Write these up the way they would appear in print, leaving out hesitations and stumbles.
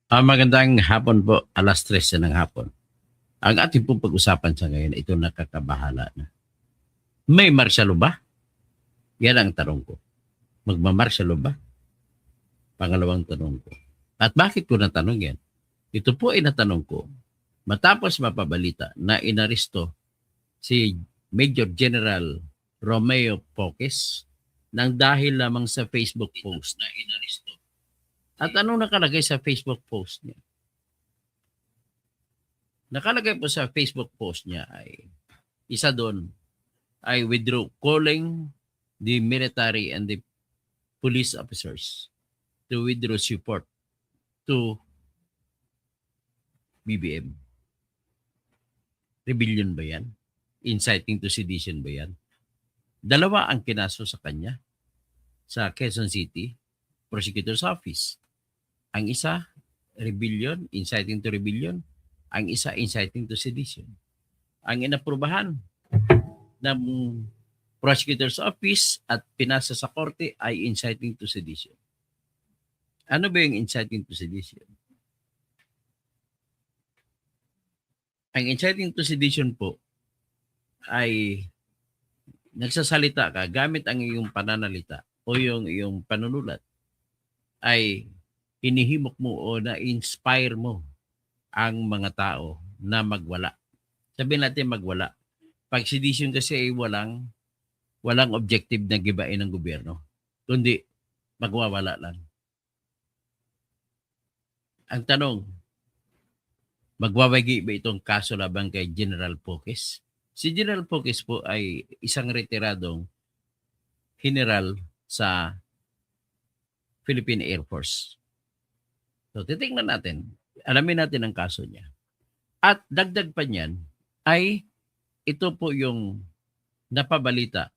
Magandang hapon po, 3:00 ng hapon. Ang ating pong pag-usapan sa ngayon, ito nakakabahala na. May martial law ba? Yan ang tanong ko. Magmamartial law ba? Pangalawang tanong ko. At bakit ko natanong yan? Ito po ay natanong ko matapos mapabalita na inaresto si Major General Romeo Poques nang dahil lamang sa Facebook post na inaresto. At anong nakalagay sa Facebook post niya? Nakalagay po sa Facebook post niya ay isa doon ay withdraw calling the military and the police officers to withdraw support to BBM. Rebellion ba yan? Inciting to sedition ba yan? Dalawa ang kinaso sa kanya sa Quezon City Prosecutor's Office. Ang isa, rebellion, inciting to rebellion. Ang isa, inciting to sedition. Ang inaprubahan ng Prosecutor's Office at pinasa sa korte ay inciting to sedition. Ano ba yung inciting to sedition? Ang inciting to sedition po ay nagsasalita ka gamit ang iyong pananalita o yung iyong panunulat ay hinihimok mo o na-inspire mo ang mga tao na magwala. Sabihin natin magwala. Pag sedition kasi ay walang objective na gibain ng gobyerno, kundi magwawala lang. Ang tanong, magwawagi ba itong kaso laban kay General Poques? Si General Poques po ay isang retiradong general sa Philippine Air Force. So titingnan natin, alamin natin ang kaso niya. At dagdag pa niyan ay ito po yung napabalita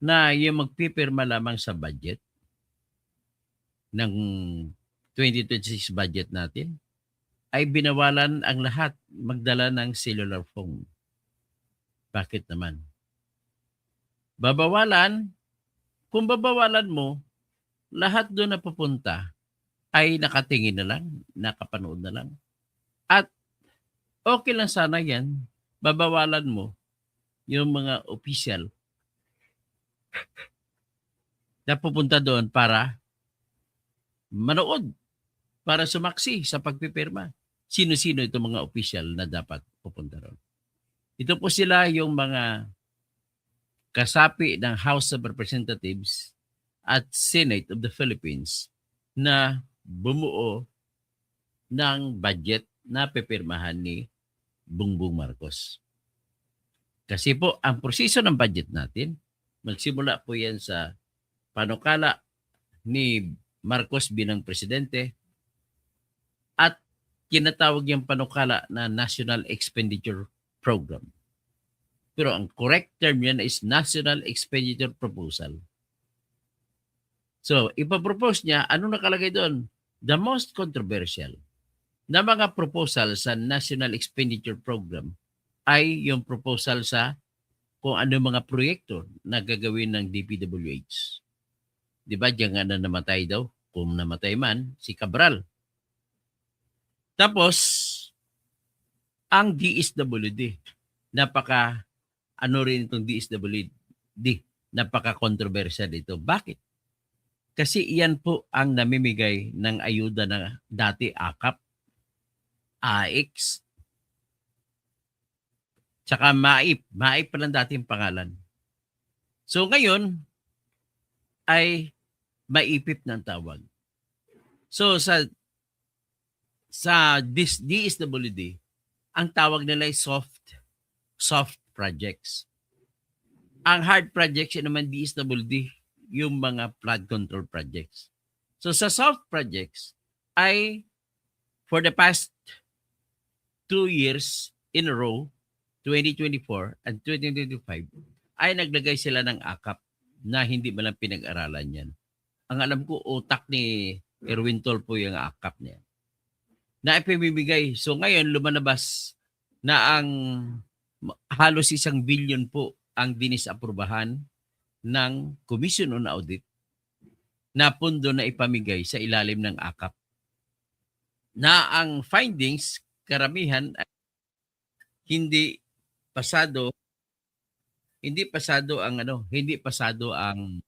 na yung magpipirma lamang sa budget ng 2026 budget natin ay binawalan ang lahat magdala ng cellular phone. Bakit naman? Babawalan, kung babawalan mo, lahat doon na pupunta ay nakatingin na lang, nakapanood na lang. At okay lang sana yan, babawalan mo yung mga official na pupunta doon para manood, para sumaksi sa pagpipirma. Sino-sino itong mga official na dapat pupunta doon. Ito po sila yung mga kasapi ng House of Representatives at Senate of the Philippines na bumuo ng budget na pipirmahan ni Bongbong Marcos. Kasi po, ang proseso ng budget natin, magsimula po yan sa panukala ni Marcos bilang presidente at kinatawag yung panukala na National Expenditure Program. Pero ang correct term yan is National Expenditure Proposal. So, ipapropose niya, ano nakalagay doon? The most controversial na mga proposal sa National Expenditure Program ay yung proposal sa kung ano mga proyekto na gagawin ng DPWH. Di ba, diyan nga na namatay daw, kung namatay man, si Cabral. Tapos, ang DSWD, ano rin itong DSWD, napaka-controversial ito. Bakit? Kasi iyan po ang namimigay ng ayuda na dati AKAP, AX, tsaka MAIP. MAIP pa lang dati yung pangalan. So ngayon, ay maipip ng tawag. So sa DSWD, ang tawag nila ay soft projects. Ang hard projects yun naman DSWD, yung mga flood control projects. So sa soft projects ay for the past 2 years in a row, 2024 and 2025, ay naglagay sila ng AKAP na hindi man lang pinag-aralan yan. Ang alam ko, utak ni Erwin Tolpo yung AKAP niya na ipimibigay. So ngayon, lumalabas na ang halos 1 billion po ang dinisaprubahan ng Commission on Audit na pundo na ipamigay sa ilalim ng AKAP. na ang findings karamihan ay hindi pasado hindi pasado ang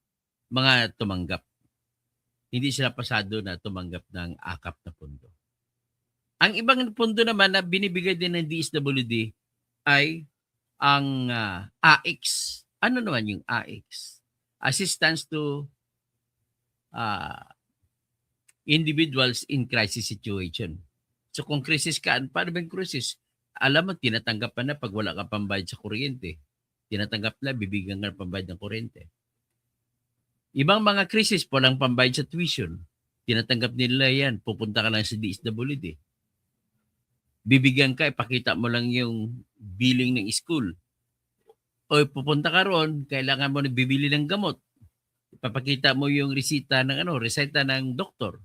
mga tumanggap. Hindi sila pasado na tumanggap ng akap na pondo. Ang ibang pondo naman na binibigay din ng DSWD ay ang AX. Ano naman yung AX? Assistance to individuals in crisis situation. So kung crisis ka, paano ba yung crisis? Alam mo, tinatanggap pa na pag wala ka pambayad sa kuryente. Tinatanggap na, bibigyan ka ng pambayad ng kuryente. Ibang mga krisis, walang pambayad sa tuition. Tinatanggap nila yan. Pupunta ka lang sa DSWD. Bibigyan ka, ipakita mo lang yung billing ng school. O pupunta ka ron, kailangan mo na bibili ng gamot. Ipapakita mo yung resita ng doktor.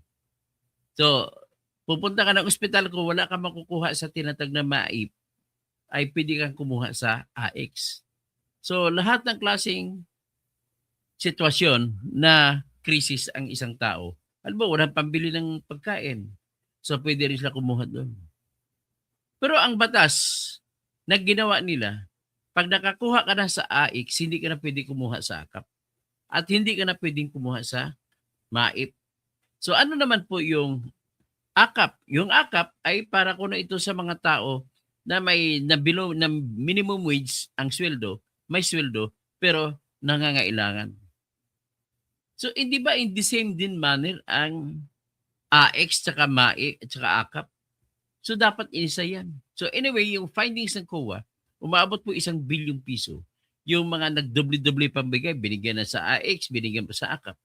So, pupunta ka ng ospital, kung wala ka makukuha sa tinatag na MAIP, ay pwede kang kumuha sa AX. So, lahat ng klaseng sitwasyon na krisis ang isang tao, alam mo, walang pambili ng pagkain. So, pwede rin sila kumuha doon. Pero ang batas na ginawa nila, pag nakakuha ka na sa AX, hindi ka na pwede kumuha sa AKAP. At hindi ka na pwedeng kumuha sa MAIP. So, ano naman po yung AKAP? Yung AKAP ay para ko na ito sa mga tao na may na below na minimum wage ang sweldo, may sweldo, pero nangangailangan. So, hindi ba in the same din manner ang AX tsaka MAIP tsaka AKAP? So, dapat isa yan. So, anyway, yung findings ng COA, umaabot po 1 bilyong piso. Yung mga nagdoble-doble pambigay, binigyan na sa AX, binigyan pa sa AKAP.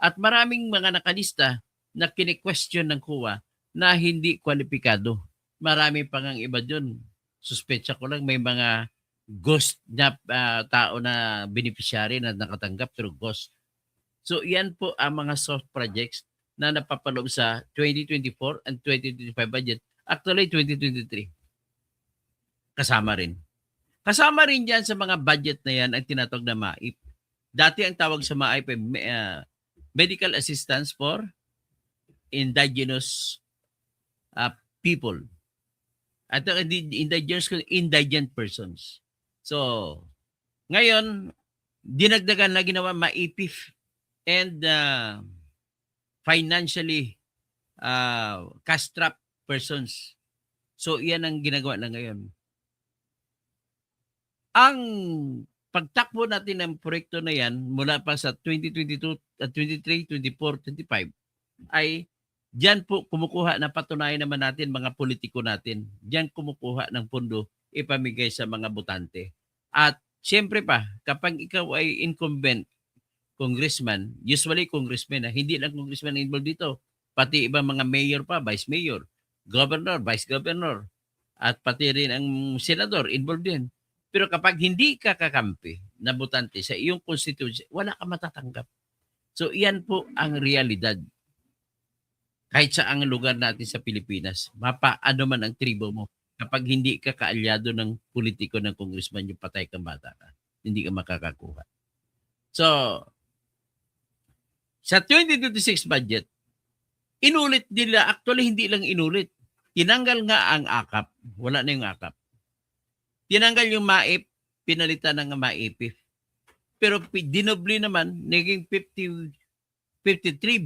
At maraming mga nakalista na kine-question ng COA na hindi kwalipikado. Marami pa ngang iba dun. Suspetsa ko lang may mga ghost na tao na beneficiary na nakatanggap through ghost. So, yan po ang mga soft projects na napapaloob sa 2024 and 2025 budget. Actually, 2023. Kasama rin. Kasama rin dyan sa mga budget na yan ang tinatawag na MAIP. Dati ang tawag sa MAIP ay Medical Assistance for Indigenous People. At indigent persons. So, ngayon, dinagdagan na ginawa MAIPIF and financially cash-strapped persons. So, iyan ang ginagawa na ngayon. Ang pagtakbo natin ng proyekto na yan mula pa sa 2022, 23, 24, 25 ay diyan po kumukuha na patunayan naman natin mga politiko natin. Diyan kumukuha ng pondo ipamigay sa mga botante. At siyempre pa, kapag ikaw ay incumbent congressman, usually congressman na, hindi lang congressman involved dito, pati ibang mga mayor pa, vice mayor, governor, vice governor, at pati rin ang senador involved din. Pero kapag hindi ka kakampi na botante sa iyong constituency, wala ka matatanggap. So iyan po ang realidad. Kahit sa ang lugar natin sa Pilipinas, mapaano man ang tribo mo, kapag hindi ka kaalyado ng politiko ng congressman, yung patay kang bata ka, hindi ka makakakuha. So, sa 2026 budget, inulit nila, actually hindi lang inulit, tinanggal nga ang AKAP, wala na yung AKAP. Tinanggal yung MAIP, pinalitan ng MAIPIF. Pero dinoble naman, naging 53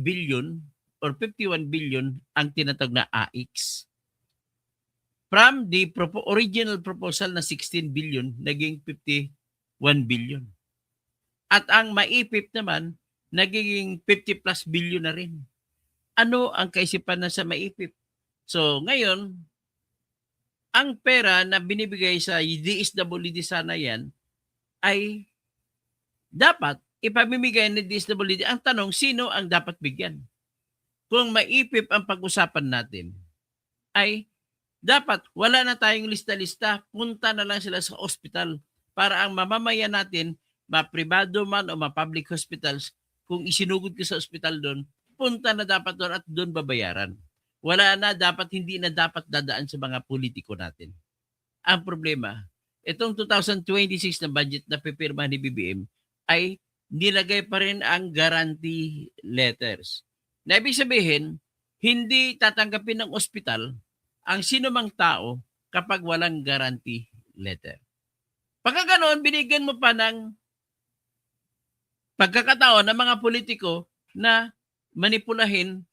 billion or 51 billion ang tinatawag na AX. From the original proposal na 16 billion, naging 51 billion. At ang MAIPIF naman, naging 50 plus billion na rin. Ano ang kaisipan na sa MAIPIF? So ngayon, ang pera na binibigay sa DSWD sana yan ay dapat ipamimigay ng DSWD. Ang tanong, sino ang dapat bigyan? Kung MAIPIF ang pag-usapan natin, ay dapat wala na tayong lista-lista, punta na lang sila sa hospital para ang mamamayan natin, ma-privado man o ma-public hospitals, kung isinugod ka sa hospital doon, punta na dapat doon at doon babayaran. Wala na, hindi na dapat dadaan sa mga politiko natin. Ang problema, itong 2026 na budget na pipirma ni BBM ay nilagay pa rin ang guarantee letters. Na ibig sabihin, hindi tatanggapin ng ospital ang sinumang tao kapag walang guarantee letter. Pagka ganoon, binigyan mo pa ng pagkakataon ng mga politiko na manipulahin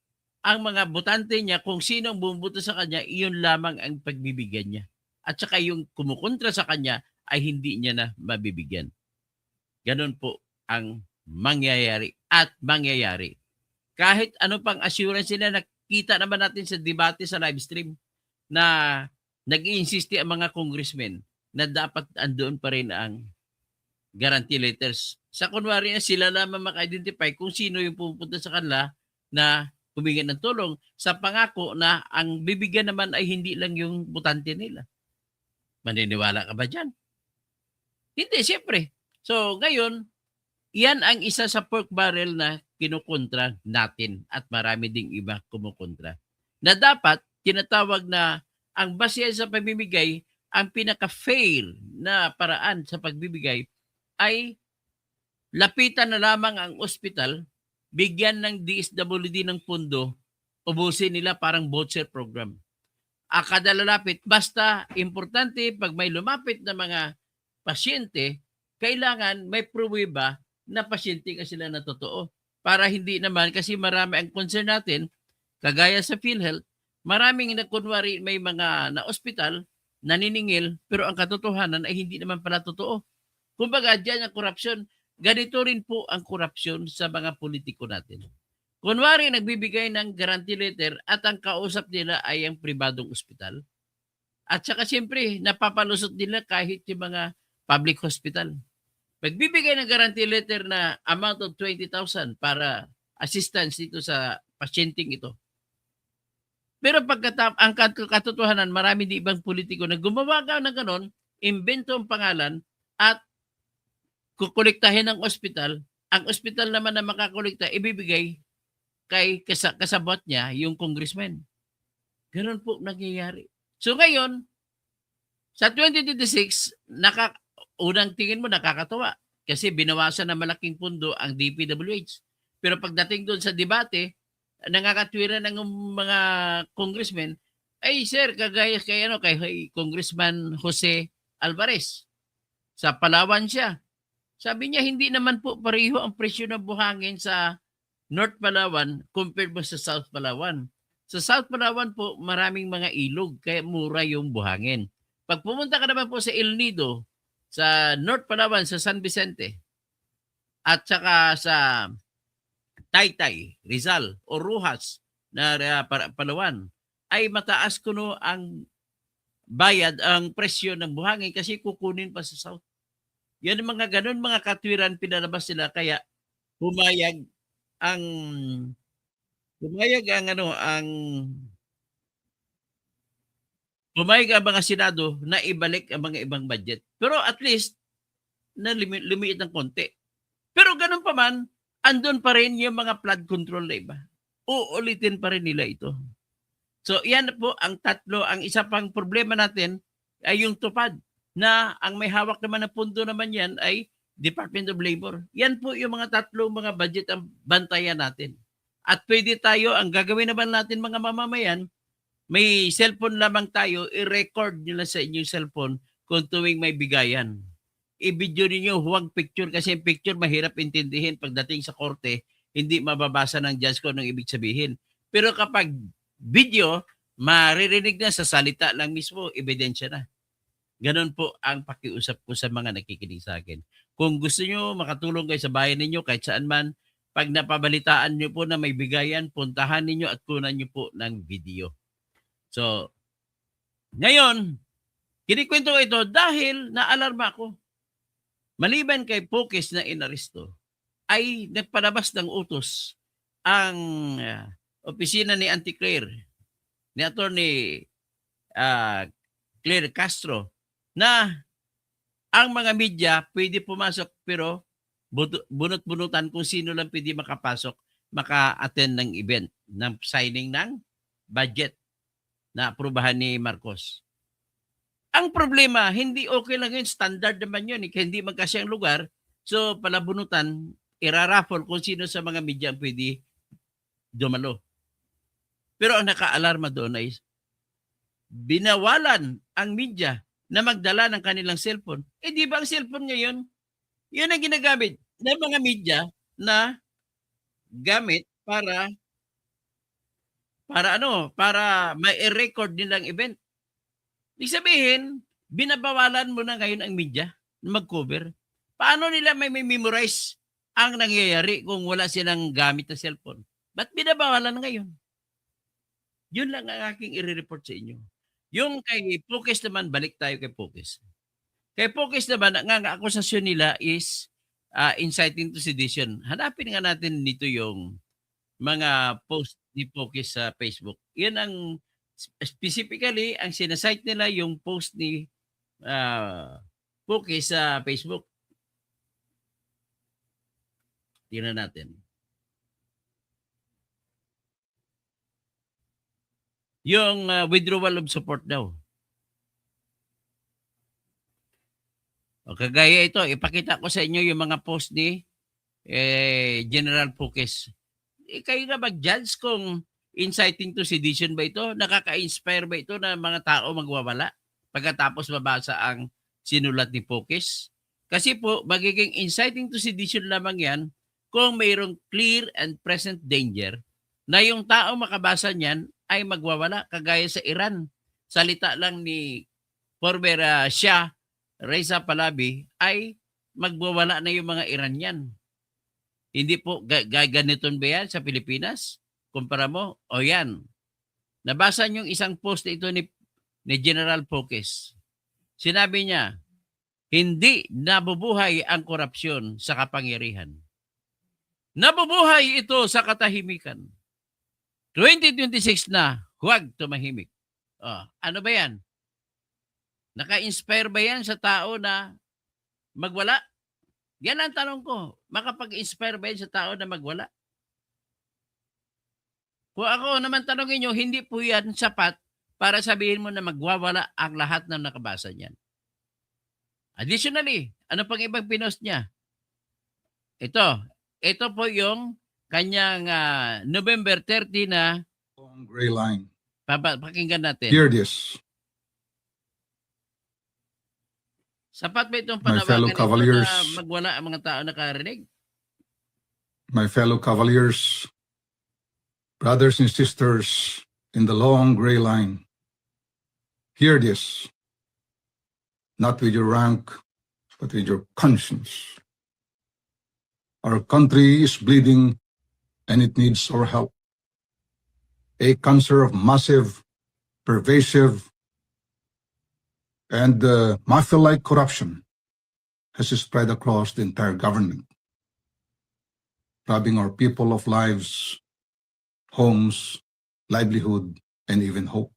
ang mga botante niya kung sino ang bumuboto sa kanya, iyon lamang ang pagbibigyan niya. At saka yung kumukontra sa kanya ay hindi niya na mabibigyan. Ganon po ang mangyayari at mangyayari. Kahit ano pang assurance nila, nakita naman natin sa debate sa live stream na nag-iinsisti ang mga congressmen na dapat andoon pa rin ang guarantee letters. Sa kunwari na sila lamang maka-identify kung sino yung pupunta sa kanila na humingi ng tulong sa pangako na ang bibigyan naman ay hindi lang yung botante nila. Maniniwala ka ba dyan? Hindi, siyempre. So, ngayon, yan ang isa sa pork barrel na kinukontra natin at marami ding iba kumukontra. Na dapat, tinatawag na ang base sa pamimigay, ang pinaka-fair na paraan sa pagbibigay ay lapitan na lamang ang ospital, bigyan ng DSWD ng pundo, ubusin nila parang voucher program. Kada lalapit, basta importante pag may lumapit na mga pasyente, kailangan may pruweba na pasyente ka sila na totoo. Para hindi naman, kasi marami ang concern natin, kagaya sa PhilHealth, maraming na kunwari may mga na ospital, naniningil, pero ang katotohanan ay hindi naman pala totoo. Kumbaga, dyan ang korupsyon. Ganito rin po ang korupsyon sa mga politiko natin. Kunwari, nagbibigay ng guarantee letter at ang kausap nila ay ang pribadong ospital. At saka siyempre, napapalusot nila kahit yung mga public hospital. Magbibigay ng guarantee letter na amount of 20,000 para assistance dito sa pasyenteng ito. Pero ang katotohanan, marami di ibang politiko na gumawa ng ganon, imbento ang pangalan at kukolektahin ng ospital. Ang ospital naman na makakolekta, ibibigay kay kasabot niya, yung congressman. Ganon po nangyayari. So ngayon, sa 2026, unang tingin mo nakakatawa kasi binawasan ng malaking pundo ang DPWH. Pero pagdating doon sa debate, nangakatwira ng mga congressmen, ay sir, kagaya kay Congressman Jose Alvarez. Sa Palawan siya. Sabi niya, hindi naman po pareho ang presyo ng buhangin sa North Palawan compared mo sa South Palawan. Sa South Palawan po, maraming mga ilog, kaya mura yung buhangin. Pag pumunta ka naman po sa El Nido, sa North Palawan, sa San Vicente, at saka sa Taytay, Rizal, o Rojas na Palawan, ay mataas kuno ang bayad, ang presyo ng buhangin kasi kukunin pa sa South. Yan ang mga ganun, mga katwiran pinalabas nila, kaya pumayag ang mga Senado na ibalik ang mga ibang budget. Pero at least, na lumiit ng konti. Pero ganun pa man, andun pa rin yung mga flood control na iba. Uulitin pa rin nila ito. So, yan po ang tatlo. Ang isa pang problema natin ay yung tupad, na ang may hawak naman na pundo naman yan ay Department of Labor. Yan po yung mga tatlong mga budget ang bantayan natin. At pwede tayo, ang gagawin naman natin mga mamamayan, may cellphone lamang tayo, i-record nyo sa inyong cellphone kung tuwing may bigayan. I-video ninyo, huwag picture, kasi picture mahirap intindihin pagdating sa korte, hindi mababasa ng judge ko ng ibig sabihin. Pero kapag video, maririnig na sa salita lang mismo, ebidensya na. Ganon po ang pakiusap ko sa mga nakikinig sa akin. Kung gusto nyo makatulong kayo sa bayan ninyo, kahit saan man, pag napabalitaan nyo po na may bigayan, puntahan ninyo at kunan nyo po ng video. So, ngayon, kinikwento ko ito dahil naalarma ako. Maliban kay Pokes na inaresto, ay nagpalabas ng utos ang opisina ni Auntie Claire, ni Attorney Claire Castro, na ang mga media pwede pumasok pero bunot-bunutan kung sino lang pwede makapasok, maka-attend ng event, ng signing ng budget na aprubahan ni Marcos. Ang problema, hindi okay lang yun, standard naman yun, hindi magkasya ang lugar, so palabunutan, iraraffle kung sino sa mga media ang pwede dumalo. Pero ang nakaalarma doon ay binawalan ang media na magdala ng kanilang cellphone. Eh di ba ang cellphone ngayon, yun ang ginagamit ng mga media na gamit para mai-record nilang event. Ibig sabihin, binabawalan mo na ngayon ang media na mag-cover. Paano nila memorize ang nangyayari kung wala silang gamit na cellphone? Ba't binabawalan ngayon? Yun lang ang aking i-report sa inyo. Yung kay Pukis naman, balik tayo kay Pukis. Kay Pukis naman, ang akusasyon nila is inciting to sedition. Hanapin nga natin dito yung mga post ni Pukis sa Facebook. Yan ang specifically, ang sinasite nila yung post ni Pukis sa Facebook. Tingnan natin. Yung withdrawal of support daw. O kagaya ito, ipakita ko sa inyo yung mga post ni General Pukis. Kayo na mag-judge kung inciting to sedition ba ito? Nakaka-inspire ba ito na mga tao magwawala pagkatapos mabasa ang sinulat ni Pukis? Kasi po, magiging inciting to sedition lamang yan kung mayroong clear and present danger na yung tao makabasa niyan ay magwawala, kagaya sa Iran. Salita lang ni former Shah Reza Pahlavi ay magwawala na yung mga Iranian. Hindi po gaganeton ba yan sa Pilipinas? Kumpara mo, o yan. Nabasa niyo yung isang post ito ni General Pukis. Sinabi niya, hindi nabubuhay ang korupsyon sa kapangyarihan. Nabubuhay ito sa katahimikan. 2026 na, huwag tumahimik. Ano ba yan? Naka-inspire ba yan sa tao na magwala? Yan ang tanong ko. Makapag-inspire ba yan sa tao na magwala? Kung ako naman tanongin nyo, hindi po yan sapat para sabihin mo na magwawala ang lahat ng nakabasa niyan. Additionally, ano pang ibang pinost niya? Ito po yung kanyang November 30 na Long gray line. pakinggan natin. Hear this. Sapat ba itong My fellow panawagan ito Cavaliers. na magwala ang mga tao nakarinig? My fellow Cavaliers, brothers and sisters in the long gray line, hear this, not with your rank, but with your conscience. Our country is bleeding and it needs our help. A cancer of massive, pervasive, and mafia-like corruption has spread across the entire government, robbing our people of lives, homes, livelihood, and even hope.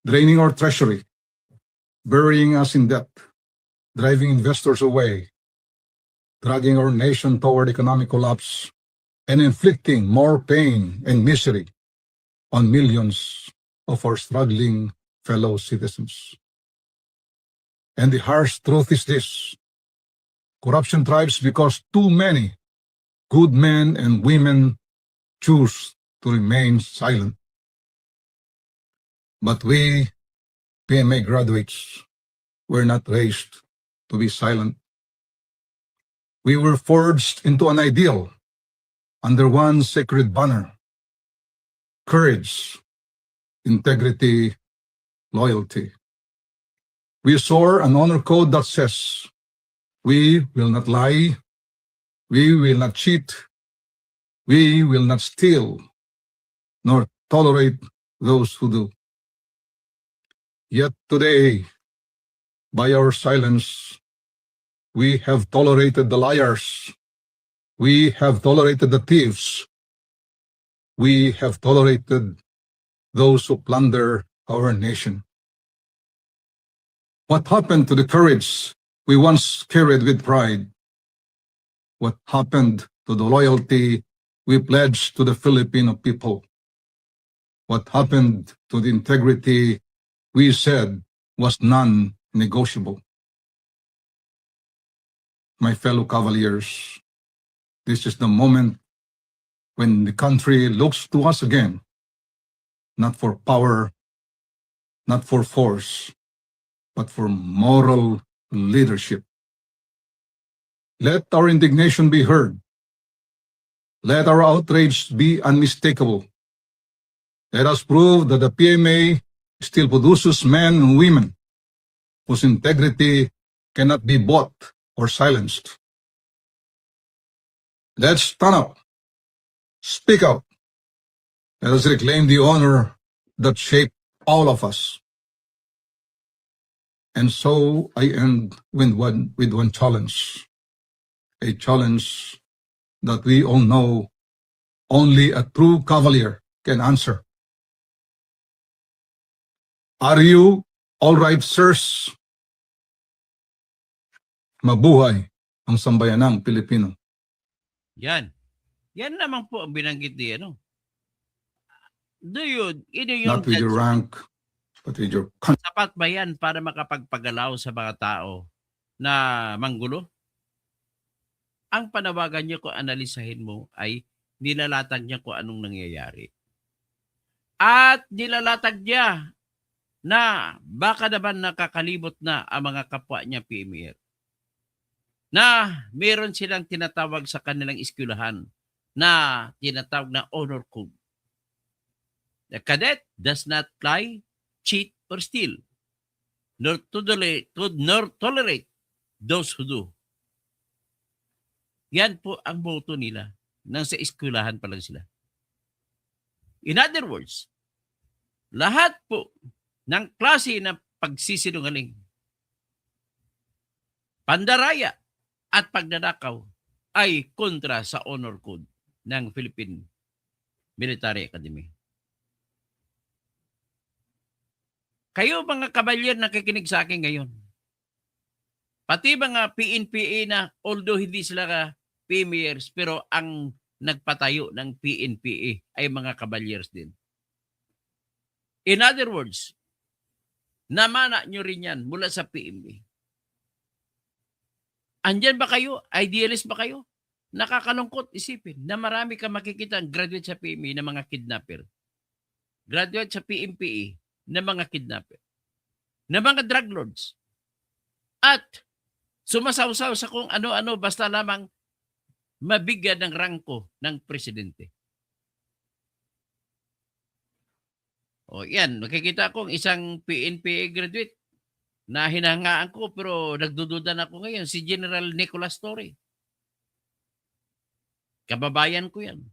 Draining our treasury, burying us in debt, driving investors away, dragging our nation toward economic collapse, and inflicting more pain and misery on millions of our struggling fellow citizens. And the harsh truth is this: corruption thrives because too many good men and women choose to remain silent. But we, PMA graduates, were not raised to be silent. We were forged into an ideal under one sacred banner: courage, integrity, loyalty. We swore an honor code that says, we will not lie, we will not cheat, we will not steal, nor tolerate those who do. Yet today, by our silence, we have tolerated the liars, we have tolerated the thieves, we have tolerated those who plunder our nation. What happened to the courage we once carried with pride? What happened to the loyalty we pledged to the Filipino people? What happened to the integrity we said was non-negotiable? My fellow Cavaliers, this is the moment when the country looks to us again not for power, not for force, but for moral leadership. Let our indignation be heard. Let our outrage be unmistakable. Let us prove that the PMA still produces men and women whose integrity cannot be bought or silenced. Let's stand up, speak out. Let us reclaim the honor that shaped all of us. And so I end with one challenge, a challenge that we all know only a true cavalier can answer. Are you all right, sirs? Mabuhay ang sambayanang Pilipino. Yan. Yan naman po ang binanggit ni ano. Ino yung Not with your rank, but with your country. sapat ba yan para makapagpagalaw sa mga tao na manggulo? Ang panawagan niyo kung analisahin mo ay nilalatag niya kung anong nangyayari. At nilalatag niya na baka naman nakakalibot na ang mga kapwa niya PMR. Na meron silang tinatawag sa kanilang eskwelahan na tinatawag na honor code. The cadet does not lie, cheat, or steal, nor tolerate those who do. Yan po ang motto nila nang sa eskwelahan pa lang sila. In other words, lahat po ng klase ng pagsisinungaling, pandaraya, at pagnanakaw ay kontra sa honor code ng Philippine Military Academy. Kayo mga kabalyer nakikinig sa akin ngayon, pati mga PNPA na although hindi sila PMers pero ang nagpatayo ng PNPA ay mga kabalyers din. In other words, namana nyo rin yan mula sa PMA. Andyan ba kayo? Idealist ba kayo? Nakakalungkot isipin na marami ka makikita ang graduate sa PMA na mga kidnapper. Graduate sa PMPA na mga kidnapper. Na mga drug lords. At sumasawsaw sa kung ano-ano basta lamang mabigyan ng rangko ng presidente. O yan, makikita akong isang PNPA graduate na hinahangaan ko pero nagdududa na ako ngayon, si General Nicolas Torre. Kababayan ko yan.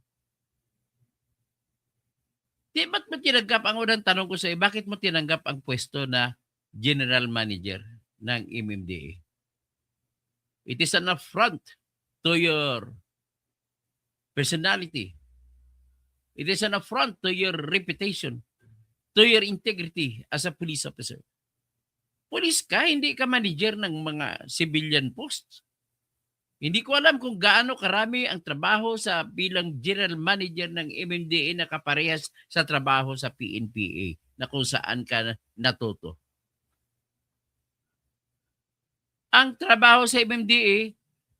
Di ba't mo tinanggap, ang unang tanong ko sa iyo, bakit mo tinanggap ang pwesto na General Manager ng MMDA? It is an affront to your personality. It is an affront to your reputation, to your integrity as a police officer. Police ka, hindi ka manager ng mga civilian posts. Hindi ko alam kung gaano karami ang trabaho sa bilang general manager ng MMDA na kaparehas sa trabaho sa PNPA na kung saan ka natuto. Ang trabaho sa MMDA,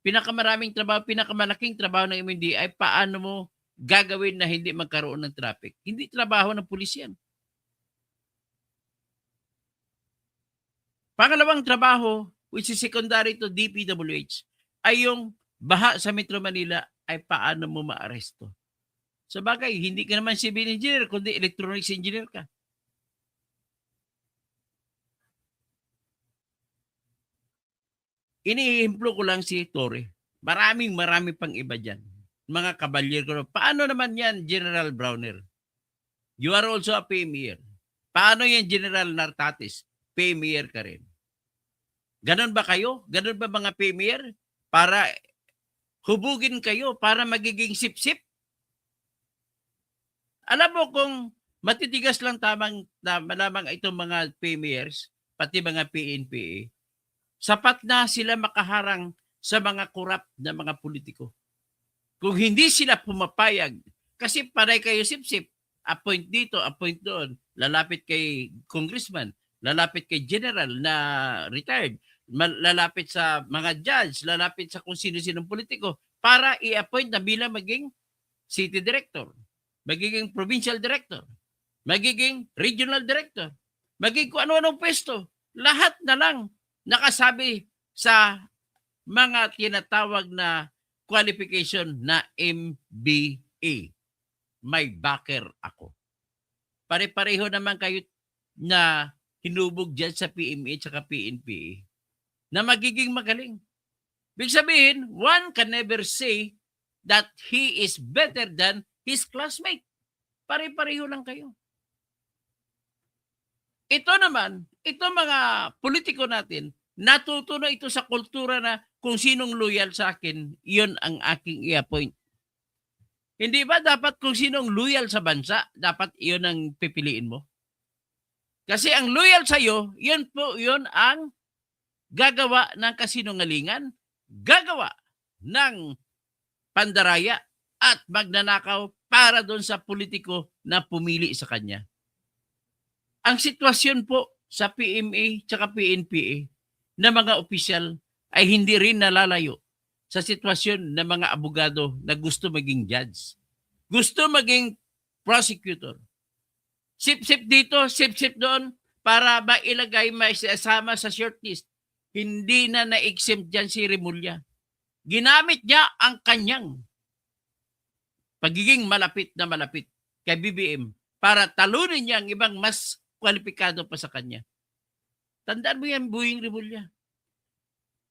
pinakamalaking trabaho ng MMDA ay paano mo gagawin na hindi magkaroon ng traffic. Hindi trabaho ng pulis yan. Pangalawang trabaho, which is secondary to DPWH, ay yung baha sa Metro Manila ay paano mo maaresto. Sa bagay, hindi ka naman civil engineer, kundi electronics engineer ka. Inihimplo ko lang si Torre. Marami pang iba dyan. Mga kabalyer ko. Paano naman yan, General Browner? You are also a PMer. Paano yan, General Nartatis? PMer ka rin. Ganon ba kayo? Ganon ba mga PMer? Para hubugin kayo, para magiging sip-sip? Alam mo kung matitigas lang lamang itong mga PMers, pati mga PNPA, sapat na sila makaharang sa mga korap na mga politiko. Kung hindi sila pumapayag, kasi panay kayo sip-sip, appoint dito, appoint doon, lalapit kay congressman, lalapit kay general na retired, lalapit sa mga judge, lalapit sa kung sino-sinong politiko para i-appoint na bilang maging city director, magiging provincial director. magiging regional director, magiging kung ano-anong pwesto. Lahat na lang nakasabi sa mga tinatawag na qualification na MBA. May backer ako. Pare-pareho naman kayo na hinubog dyan sa PMA at PNPA na magiging magaling. Ibig sabihin, one can never say that he is better than his classmate. Pare-pareho lang kayo. Ito naman, ito mga politiko natin, natuto na ito sa kultura na kung sinong loyal sa akin, yun ang aking i-appoint. Hindi ba dapat kung sinong loyal sa bansa, dapat yun ang pipiliin mo? Kasi ang loyal sa'yo, yun po yun ang gagawa ng kasinungalingan, gagawa ng pandaraya at magnanakaw para doon sa politiko na pumili sa kanya. Ang sitwasyon po sa PMA tsaka PNPA na mga opisyal ay hindi rin nalalayo sa sitwasyon ng mga abogado na gusto maging judge. Gusto maging prosecutor. Sip-sip dito, sip-sip doon para mailagay maisasama sa shortlist. Hindi na na-exempt dyan si Remulla. Ginamit niya ang kanyang pagiging malapit na malapit kay BBM para talunin niya ang ibang mas kwalipikado pa sa kanya. Tandaan mo yan, Buing Remulla.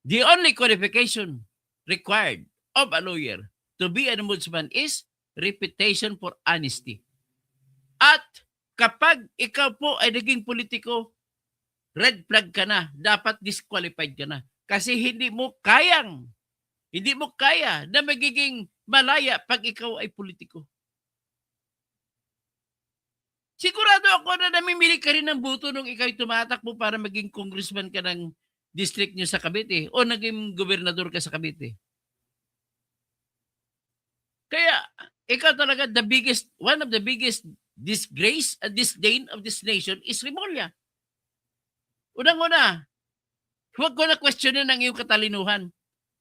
The only qualification required of a lawyer to be an ombudsman is reputation for honesty. At kapag ikaw po ay naging politiko, red flag ka na, dapat disqualified ka na. Kasi hindi mo kaya na magiging malaya pag ikaw ay politiko. Sigurado ako na namimili ka rin ng buto nung ikaw tumatakbo para maging congressman ka ng district nyo sa Cavite o naging gobernador ka sa Cavite. Kaya ikaw talaga one of the biggest disgrace and disdain of this nation is Remulla. Unang-una, huwag ko na questionin ang iyong katalinuhan.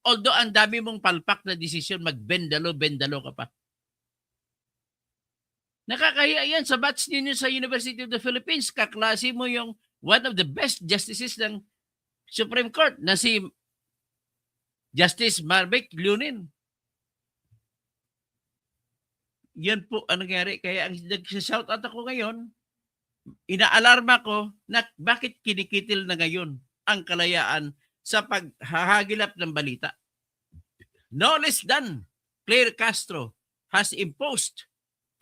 Although ang dami mong palpak na desisyon, magbendalo ka pa. Nakakahiya yan sa batch ninyo sa University of the Philippines. Kaklase mo yung one of the best justices ng Supreme Court na si Justice Marvick Lunin. Yan po ang nangyari. Kaya ang nag-shout out ako ngayon, inaalarma ko na bakit kinikitil na ngayon ang kalayaan sa paghahagilap ng balita. No less than Claire Castro has imposed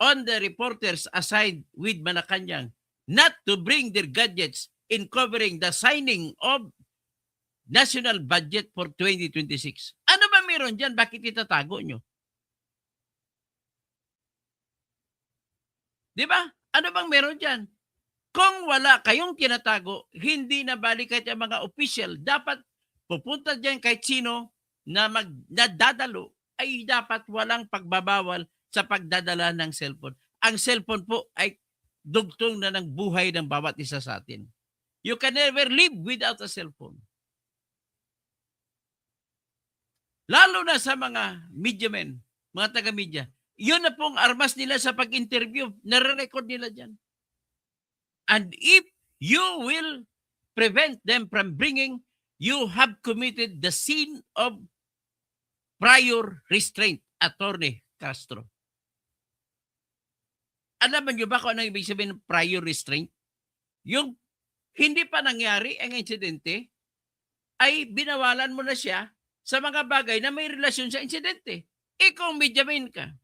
on the reporters assigned with Malacanang not to bring their gadgets in covering the signing of national budget for 2026. Ano ba meron dyan? Bakit itatago nyo? Di ba? Ano bang meron dyan? Kung wala kayong tinatago, hindi na balikat ang mga official. Dapat pupunta dyan kahit sino na nadadalo ay dapat walang pagbabawal sa pagdadala ng cellphone. Ang cellphone po ay dugtong na ng buhay ng bawat isa sa atin. You can never live without a cellphone. Lalo na sa mga media men, mga taga-media. Yun na pong armas nila sa pag-interview. Nare-record nila dyan. And if you will prevent them from bringing, you have committed the sin of prior restraint, Attorney Castro. Alam niyo ba kung ano ibig sabihin ng prior restraint? Yung hindi pa nangyari ang insidente, ay binawalan mo na siya sa mga bagay na may relasyon sa insidente. Ikaw mediaman ka.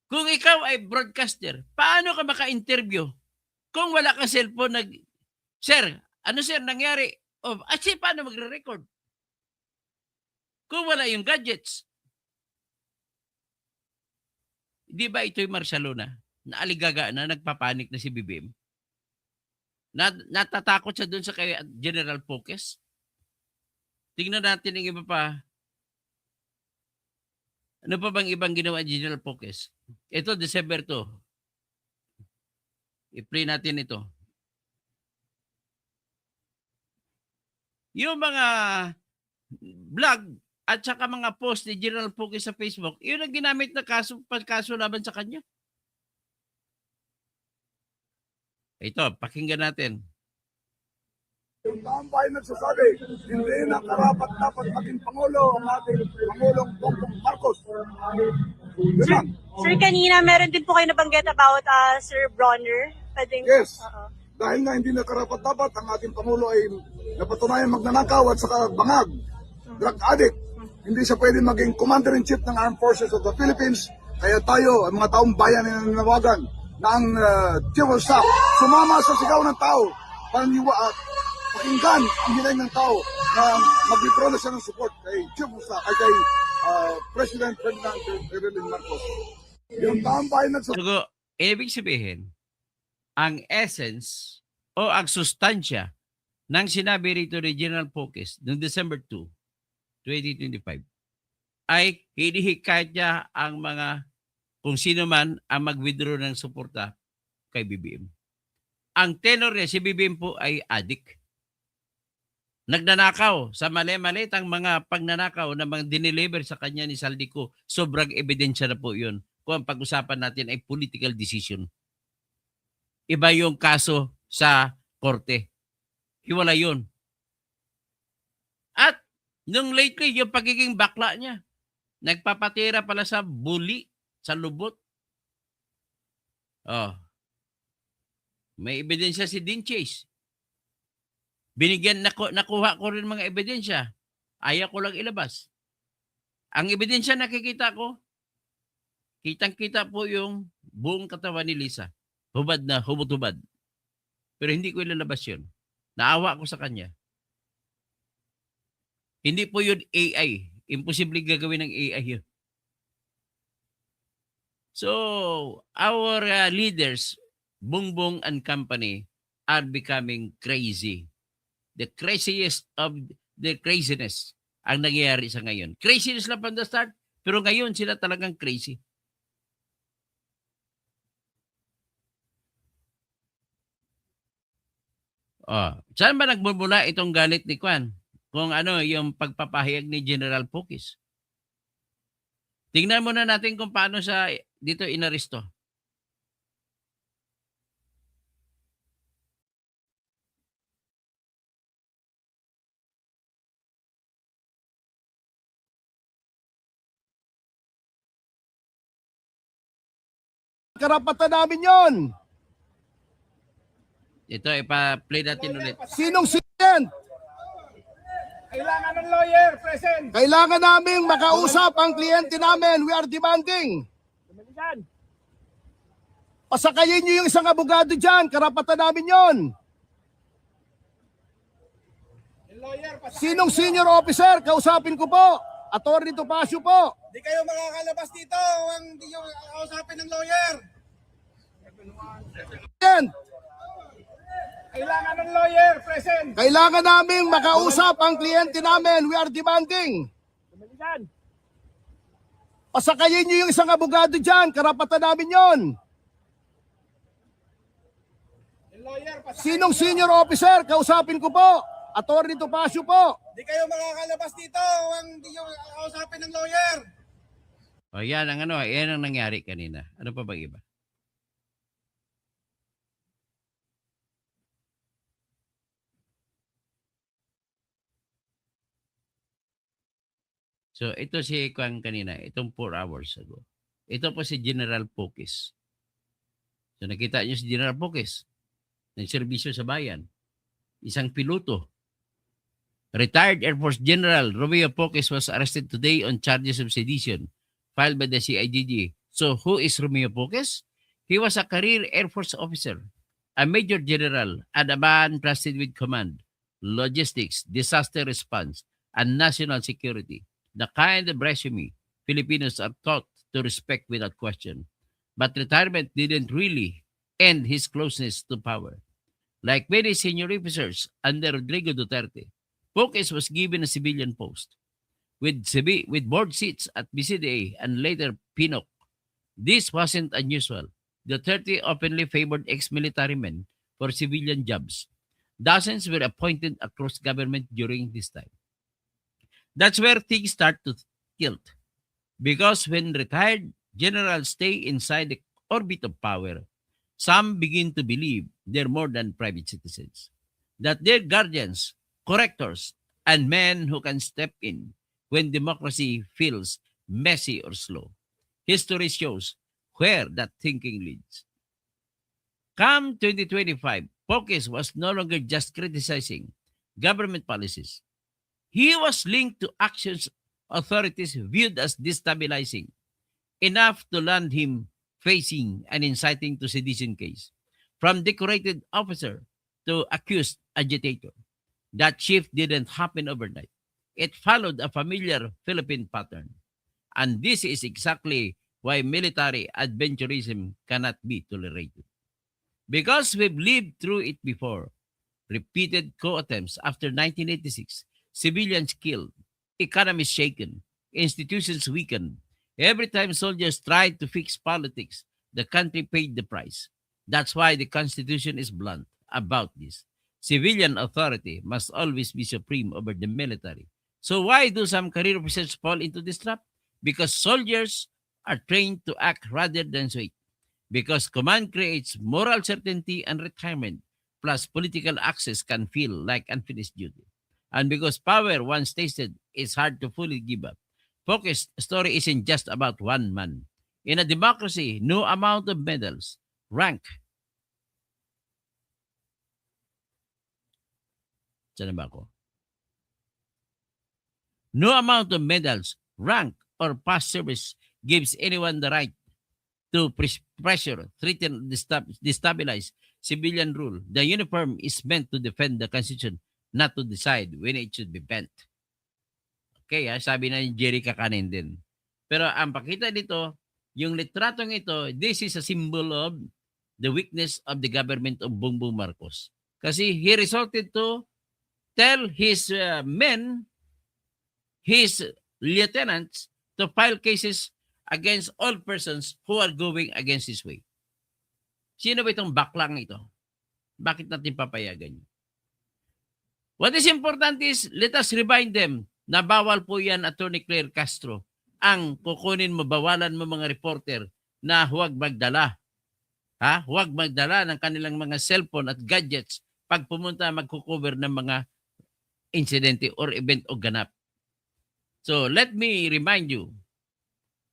Kung ikaw ay broadcaster, paano ka maka-interview? Kung wala kang cellphone, sir, ano sir, nangyari? Paano magre-record? Kung wala yung gadgets. Di ba ito'y Marcialona? Na aligaga na, nagpapanik na si BBM. Natatakot siya doon sa kay General Poques. Tingnan natin ang iba pa. Ano pa bang ibang ginawa General Poques? Ito, December 2. I-play natin ito. Yung mga vlog at saka mga post ni General Poques sa Facebook, yun ang ginamit na kaso laban sa kanya. Ito, pakinggan natin. Yung taong bayan nagsasabi, hindi na karapat-dapat maging Pangulo ang ating Pangulong Bongbong Marcos. Yun lang. Sir, kanina meron din po kayo nabanggit about Sir Bronner. Pwedeng, Yes. Oo. Dahil nga hindi na karapat-dapat ang ating Pangulo ay napatunayan magnanakaw at saka bangag, drug addict. Hindi siya pwede maging Commander-in-Chief ng Armed Forces of the Philippines. Kaya tayo, ang mga taong bayan na nanawagan na ang Chief of Staff sumama sa sigaw ng tao pakinggan ang hiling ng tao na mag-withdraw na siya ng support kay Chief of Staff ay kay President Ferdinand Ferdinand Marcos. Yung taong bayan nagsasabi. So, ibig sabihin, ang essence o ang sustansya ng sinabi rito ni General Pocas noong December 2, 2025 ay hinihikayat niya ang mga kung sino man ang mag-withdraw ng suporta kay BBM. Ang tenor niya, si BBM po ay adik. Nagnanakaw sa mali-malitang mga pagnanakaw na mga dineliver sa kanya ni Saldico. Sobrang ebidensya na po yun. Kung ang pag-usapan natin ay political decision. Iba yung kaso sa korte. Hiwala yun. At nung lately, yung pagiging bakla niya, nagpapatira pala sa bully, sa lubot. Oh. May ebidensya si Dean Chase. Nakuha ko rin mga ebidensya. Ayaw ko lang ilabas. Ang ebidensya nakikita ko, kitang-kita po yung buong katawan ni Lisa. Hubad na, hubad-hubad. Pero hindi ko ilalabas yun. Naawa ko sa kanya. Hindi po yun AI. Imposible gagawin ng AI yun. So, our leaders, Bongbong and company, are becoming crazy. The craziest of the craziness ang nangyayari sa ngayon. Craziness lang from the start, pero ngayon sila talagang crazy. Saan ba nagmumula itong galit ni Kwan? Kung ano yung pagpapahayag ni General Pocas. Tingnan muna natin kung paano sa dito inaresto. Karapatan namin yon. Ito, ipa-play natin ulit. Sinong sinent? Kailangan ng lawyer present. Kailangan naming makausap ang kliyente namin. We are demanding. Pasakayin niyo yung isang abogado dyan. Karapatan namin yon. Sinong senior officer? Kausapin ko po. Attorney Topacio po. Di kayo makakalabas dito ang hindi nyo kausapin ng lawyer. Sinent. Kailangan ng lawyer present. Kailangan naming makausap ang kliyente namin. We are demanding. Pasakayin niyo yung isang abogado dyan. Karapatan namin yon. Sinong senior officer? Kausapin ko po. Attorney Topacio po. Di kayo makakalabas dito ang hindi nyo kausapin ng lawyer. O yan ang yan ang nangyari kanina. Ano pa bang iba? So ito si Kwan kanina, itong 4 hours ago. Ito po si General Pocas. So nakita niyo si General Pocas, nagserbisyo sa bayan. Isang piloto. Retired Air Force General Romeo Pocas was arrested today on charges of sedition filed by the CIDG. So who is Romeo Pocas? He was a career Air Force officer, a Major General, and a man trusted with command, logistics, disaster response, and national security. The kind of resume Filipinos are taught to respect without question. But retirement didn't really end his closeness to power. Like many senior officers under Rodrigo Duterte, Pocas was given a civilian post with board seats at BCDA and later PNOC. This wasn't unusual. Duterte openly favored ex-military men for civilian jobs. Dozens were appointed across government during this time. That's where things start to tilt. Because when retired generals stay inside the orbit of power, some begin to believe they're more than private citizens, that they're guardians, correctors, and men who can step in when democracy feels messy or slow. History shows where that thinking leads. Come 2025, Pocus was no longer just criticizing government policies. He was linked to actions authorities viewed as destabilizing, enough to land him facing an inciting to sedition case, from decorated officer to accused agitator. That shift didn't happen overnight. It followed a familiar Philippine pattern. And this is exactly why military adventurism cannot be tolerated. Because we've lived through it before. Repeated coup attempts after 1986, civilians killed, economies shaken, institutions weakened. Every time soldiers tried to fix politics, the country paid the price. That's why the Constitution is blunt about this. Civilian authority must always be supreme over the military. So why do some career officers fall into this trap? Because soldiers are trained to act rather than wait. Because command creates moral certainty and retirement, plus political access can feel like unfinished duty. And because power once tasted is hard to fully give up. Focus story isn't just about one man. In a democracy, no amount of medals, rank. Saan ba ako? No amount of medals, rank, or past service gives anyone the right to pressure, threaten, destabilize civilian rule. The uniform is meant to defend the Constitution, not to decide when it should be bent. Okay, sabi na ni Jerry Kakanin din. Pero ang pakita dito, yung litratong ito, this is a symbol of the weakness of the government of Bongbong Marcos. Kasi he resorted to tell his men, his lieutenants, to file cases against all persons who are going against his way. Sino ba itong baklang ito? Bakit natin papayagan yun? What is important is, let us remind them na bawal po yan, Attorney Claire Castro, ang kukunin mo, bawalan mo mga reporter na huwag magdala. Huwag magdala ng kanilang mga cellphone at gadgets pag pumunta magkukover ng mga insidente or event o ganap. So let me remind you,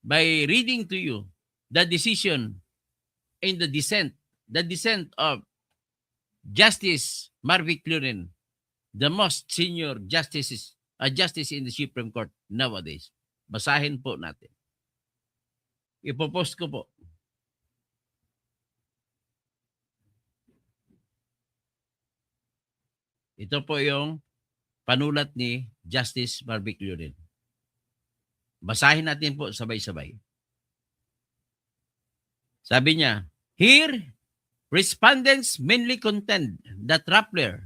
by reading to you the decision in the dissent of Justice Marvic Lurin, the most senior justice in the Supreme Court nowadays. Basahin po natin. Ipopost ko po. Ito po yung panulat ni Justice Marvic Lurin. Basahin natin po sabay-sabay. Sabi niya, here, respondents mainly contend that Rappler's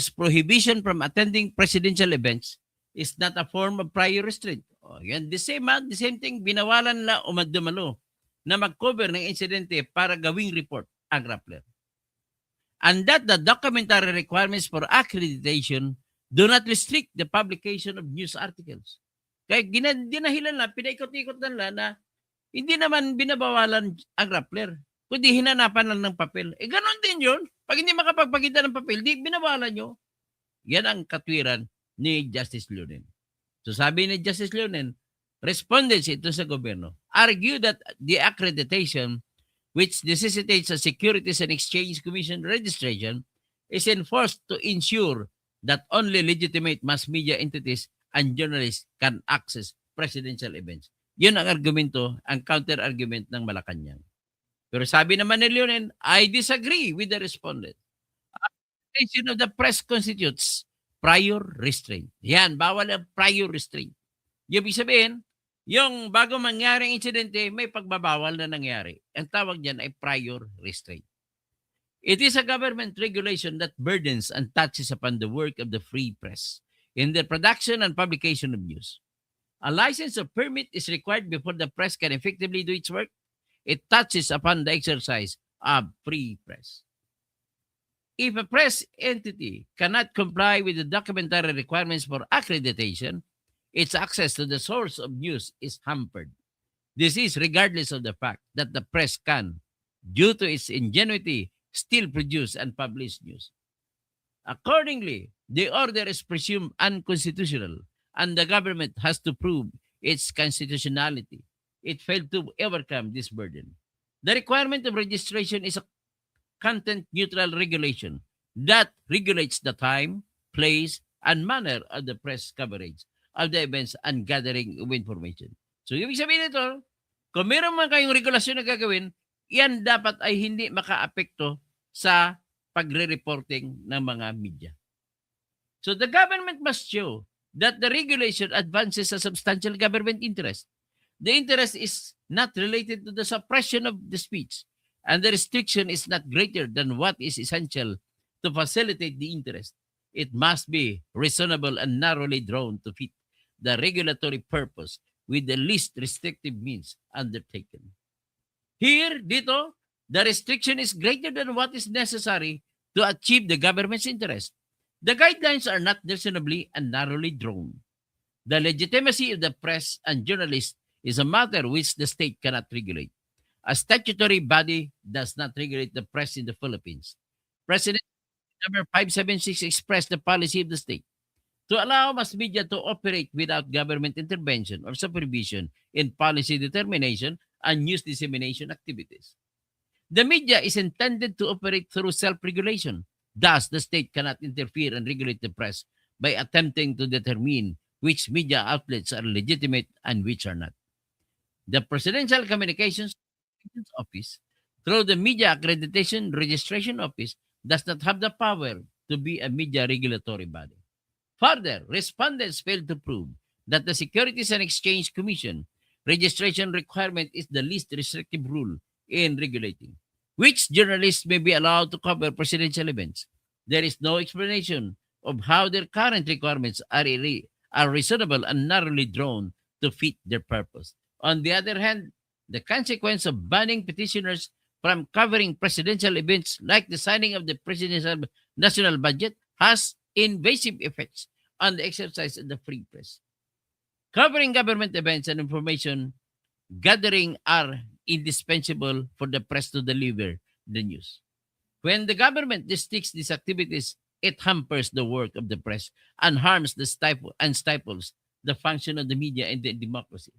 prohibition from attending presidential events is not a form of prior restraint. Yan, the same thing, binawalan na umadumalo na mag-cover ng insidente para gawing report ang Rappler. And that the documentary requirements for accreditation do not restrict the publication of news articles. Kaya dinahilan lang, pinaikot-ikot lang na hindi naman binabawalan ang Rappler, kundi hinanapan lang ng papel. Ganon din yun. Pag hindi makapagpakita ng papel, di binawalan nyo. Yan ang katwiran ni Justice Lunin. So sabi ni Justice Lunin, respondents ito sa gobyerno, argue that the accreditation which necessitates a Securities and Exchange Commission registration is enforced to ensure that only legitimate mass media entities and journalists can access presidential events. Yun ang argumento, ang counter-argument ng Malacanang. Pero sabi naman ni Leonen, I disagree with the respondent. Accreditation of the press constitutes prior restraint. Yan, bawal ang prior restraint. Ibig sabihin, yung bago mangyaring insidente, may pagbabawal na nangyari. Ang tawag niyan ay prior restraint. It is a government regulation that burdens and touches upon the work of the free press in the production and publication of news. A license or permit is required before the press can effectively do its work. It touches upon the exercise of free press. If a press entity cannot comply with the documentary requirements for accreditation, its access to the source of news is hampered. This is regardless of the fact that the press can due to its ingenuity, still produce and publish news. Accordingly, the order is presumed unconstitutional and the government has to prove its constitutionality. It failed to overcome this burden. The requirement of registration is a content-neutral regulation that regulates the time, place, and manner of the press coverage of the events and gathering of information. So, ibig sabihin nito, kung meron man kayong regulasyon na gagawin, yan dapat ay hindi makaapekto sa pagre-reporting ng mga media. So, the government must show that the regulation advances a substantial government interest. The interest is not related to the suppression of the speech, and the restriction is not greater than what is essential to facilitate the interest. It must be reasonable and narrowly drawn to fit the regulatory purpose with the least restrictive means undertaken. Here, dito, the restriction is greater than what is necessary to achieve the government's interest. The guidelines are not reasonably and narrowly drawn. The legitimacy of the press and journalists is a matter which the state cannot regulate. A statutory body does not regulate the press in the Philippines. President number 576 expressed the policy of the state to allow mass media to operate without government intervention or supervision in policy determination and news dissemination activities. The media is intended to operate through self-regulation. Thus, the state cannot interfere and regulate the press by attempting to determine which media outlets are legitimate and which are not. The Presidential Communications Office, through the Media Accreditation Registration Office, does not have the power to be a media regulatory body. Further, respondents failed to prove that the Securities and Exchange Commission registration requirement is the least restrictive rule in regulating which journalists may be allowed to cover presidential events. There is no explanation of how their current requirements are reasonable and narrowly drawn to fit their purpose. On the other hand, the consequence of banning petitioners from covering presidential events like the signing of the presidential national budget has invasive effects on the exercise of the free press. Covering government events and information gathering are indispensable for the press to deliver the news. When the government restricts these activities, it hampers the work of the press and harms the stifles the function of the media and the democracy.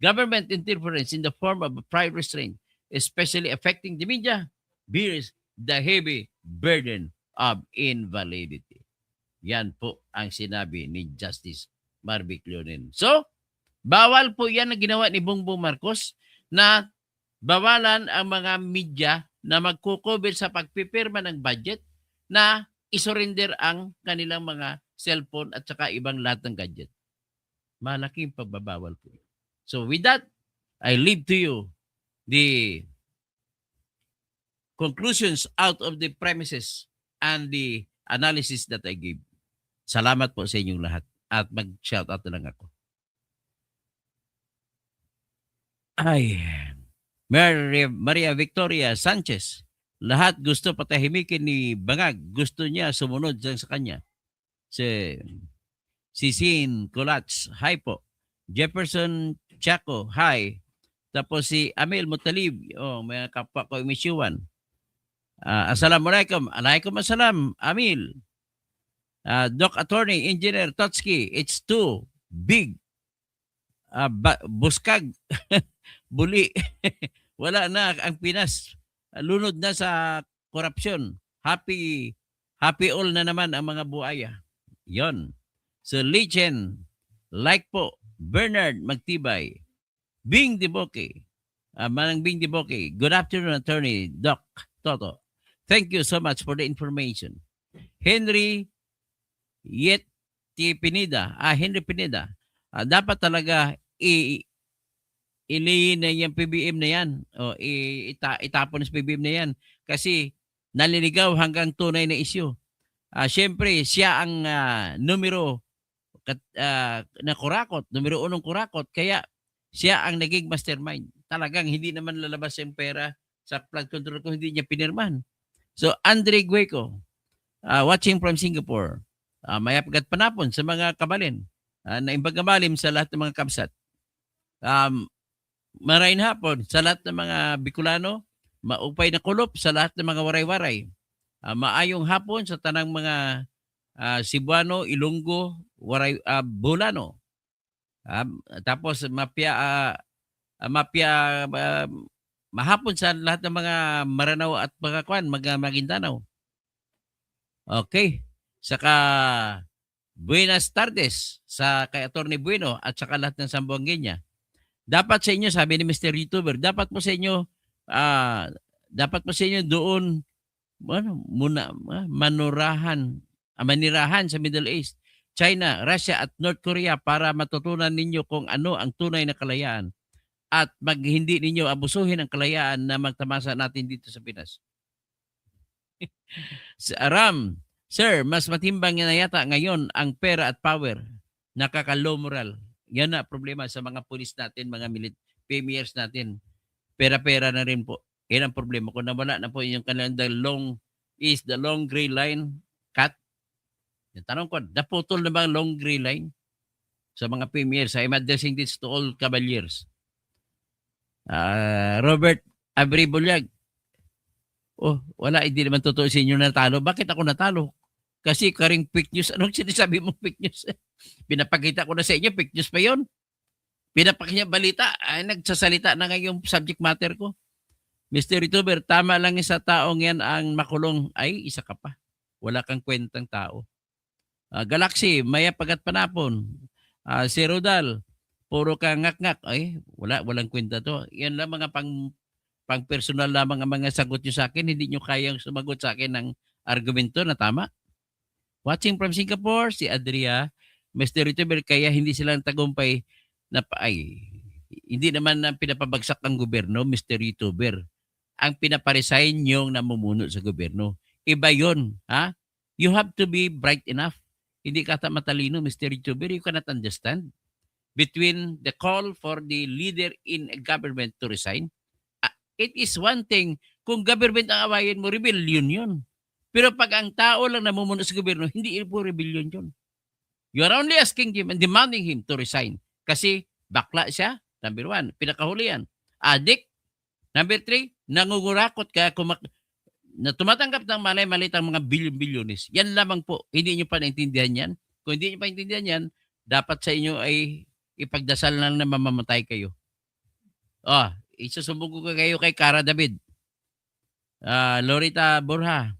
Government interference in the form of a private restraint, especially affecting the media, bears the heavy burden of invalidity. Yan po ang sinabi ni Justice Marvic Leonen. So, bawal po yan na ginawa ni Bongbong Marcos na bawalan ang mga media na magkukover sa pagpipirma ng budget na isurrender ang kanilang mga cellphone at saka ibang lahat ng gadget. Malaking pagbabawal po. So with that, I leave to you the conclusions out of the premises and the analysis that I gave. Salamat po sa inyong lahat at mag-shoutout na lang ako. Ay, Maria Victoria Sanchez, lahat gusto patahimikin ni Bangag. Gusto niya sumunod sa kanya. Si Sin Colats, hi po. Jefferson Chaco, hi. Tapos si Amel Mutalib, may kapwa ko imisyuan. Assalamualaikum. Alaikum assalam, Amil. Doc Attorney, Engineer Totsky, it's too big. Buskag. Buli. Wala na ang Pinas. Lunod na sa korupsyon. Happy all na naman ang mga buaya. Yon. So, Lichen, like po, Bernard Magtibay, Bing Diboke, Manang Bing Diboke, good afternoon, Attorney Doc Toto. Thank you so much for the information. Henry Pineda, Henry Pineda, dapat talaga ilihin na yung PBM na yan o itapon sa PBM na yan kasi naliligaw hanggang tunay na issue. Siyempre, siya ang numero na kurakot, numero 1 kurakot, kaya siya ang naging mastermind. Talagang hindi naman lalabas yung pera sa flood control kung hindi niya pinirmahan. So, Andre Gueco, watching from Singapore, may apagat panapon sa mga kabalin na imbagamalim sa lahat ng mga kabsat. Marain hapon sa lahat ng mga Bicolano maupay na kulop sa lahat ng mga waray-waray. Maayong hapon sa tanang mga Cebuano, Ilonggo, Bulano. Tapos mahapon sa lahat ng mga Maranao at mga Maguindanao. Okay. Saka buenas tardes sa kay Atty. Bueno at saka lahat ng Sambuangueña. Dapat sa inyo, sabi ni Mr. YouTuber, dapat po sa inyo doon manirahan sa Middle East, China, Russia at North Korea para matutunan ninyo kung ano ang tunay na kalayaan at hindi ninyo abusuhin ang kalayaan na magtamasa natin dito sa Pinas. Aram, sir, mas matimbang na yata ngayon ang pera at power. Nakaka-low moral. Yan na problema sa mga pulis natin, mga PMERs natin. Pera-pera na rin po. Yan ang problema. Kung nawala na po yung kanilang the long gray line cut. Yung tanong ko, naputol na ba ang long gray line sa mga PMERs? I'm addressing this to all cavaliers. Robert Abribulyag. Wala, hindi naman totoo sa inyo natalo. Bakit ako natalo? Kasi karing fake news. Anong sinasabi mong fake news? Pinapakita ko na sa inyo, fake news pa yun. Pinapakita balita, nagsasalita na ngayong subject matter ko. Mr. YouTuber, tama lang sa taong yan ang makulong. Ay, isa ka pa. Wala kang kwentang tao. Galaxy, maya pagat panapon. Si Rodal, puro ka ngak-ngak. Ay, walang kwenta to. Yan lang mga pang personal lamang ang mga sagot nyo sa akin. Hindi nyo kayang sumagot sa akin ng argumento na tama. Watching from Singapore, si Adria, Mr. YouTuber, kaya hindi silang tagumpay na hindi naman na pinapabagsak ang gobyerno, Mr. YouTuber. Ang pinaparesign yung namumuno sa gobyerno. Iba yun, ha? You have to be bright enough. Hindi ka matalino, Mr. YouTuber. You cannot understand between the call for the leader in a government to resign. It is one thing, kung government ang awayin mo, rebellion yun. Pero pag ang tao lang namumuno sa gobyerno, hindi po rebellion yun. You are only asking him and demanding him to resign. Kasi bakla siya, number 1, pinakahulihan. Adik, number 3, nangungurakot ka na tumatanggap ng malay-malitang mga bilyon-bilyones. Yan lamang po. Hindi nyo pa naintindihan yan. Kung hindi nyo pa naintindihan yan, dapat sa inyo ay ipagdasal lang na mamamatay kayo. Isusumbong ko kayo kay Cara David. Lorita Borja.